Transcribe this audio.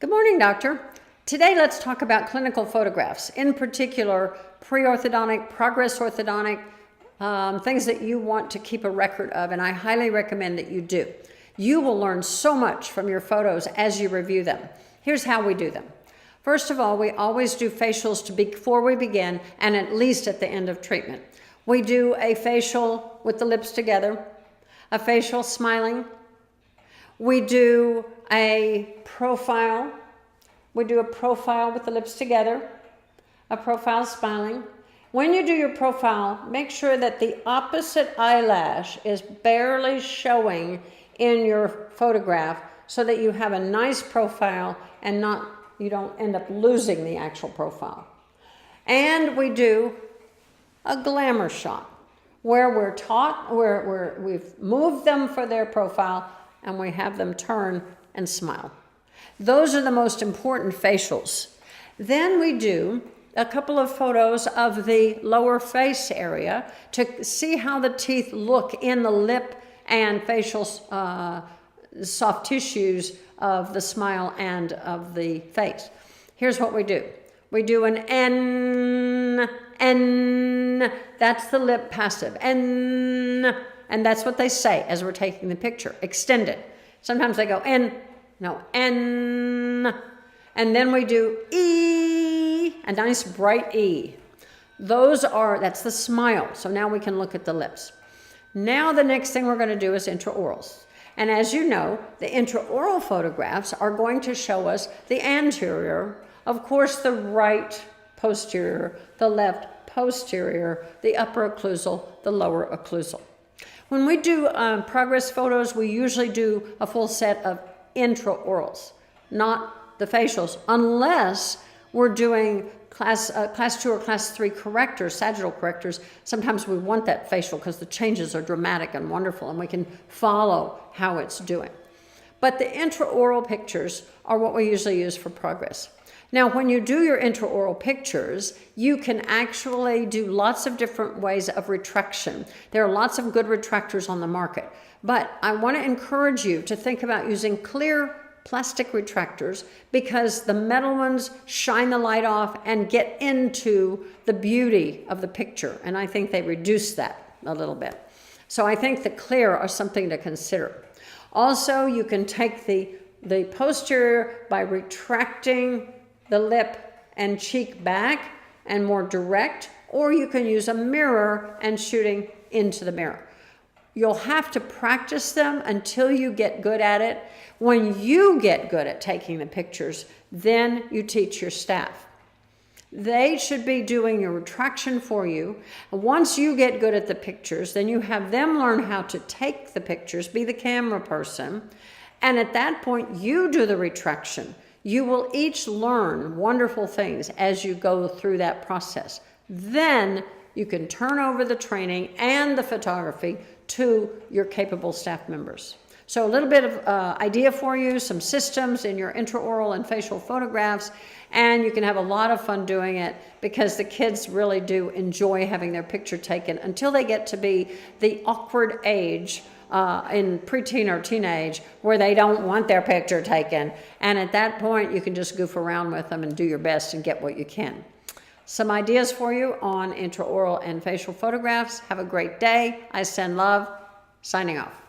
Good morning, doctor. Today, let's talk about clinical photographs, in particular, pre-orthodontic, progress orthodontic, things that you want to keep a record of, and I highly recommend that you do. You will learn so much from your photos as you review them. Here's how we do them. First of all, we always do facials before we begin and at least at the end of treatment. We do a facial with the lips together, a facial smiling. We do a profile. We do a profile with the lips together, a profile smiling. When you do your profile, make sure that the opposite eyelash is barely showing in your photograph so that you have a nice profile and you don't end up losing the actual profile. And we do a glamour shot where we've moved them for their profile and we have them turn and smile. Those are the most important facials. Then we do a couple of photos of the lower face area to see how the teeth look in the lip and facial soft tissues of the smile and of the face. Here's what we do. We do an N, that's the lip passive, N, and that's what they say as we're taking the picture, extended. Sometimes they go N, no, N, and then we do E, a nice bright E. That's the smile, so now we can look at the lips. Now the next thing we're going to do is intraorals. And as you know, the intraoral photographs are going to show us the anterior, of course the right posterior, the left posterior, the upper occlusal, the lower occlusal. When we do progress photos, we usually do a full set of intraorals, not the facials, unless we're doing class 2 or class 3 correctors, sagittal correctors. Sometimes we want that facial because the changes are dramatic and wonderful and we can follow how it's doing. But the intraoral pictures are what we usually use for progress. Now, when you do your intraoral pictures, you can actually do lots of different ways of retraction. There are lots of good retractors on the market, but I want to encourage you to think about using clear plastic retractors because the metal ones shine the light off and get into the beauty of the picture, and I think they reduce that a little bit. So I think the clear are something to consider. Also, you can take the posterior by retracting the lip and cheek back and more direct, or you can use a mirror and shooting into the mirror. You'll have to practice them until you get good at it. When you get good at taking the pictures, then you teach your staff. They should be doing your retraction for you. Once you get good at the pictures, then you have them learn how to take the pictures, be the camera person, and at that point you do the retraction. You will each learn wonderful things as you go through that process. Then you can turn over the training and the photography to your capable staff members. So a little bit of idea for you, some systems in your intraoral and facial photographs, and you can have a lot of fun doing it because the kids really do enjoy having their picture taken until they get to be the awkward age in preteen or teenage where they don't want their picture taken. And at that point, you can just goof around with them and do your best and get what you can. Some ideas for you on intraoral and facial photographs. Have a great day. I send love. Signing off.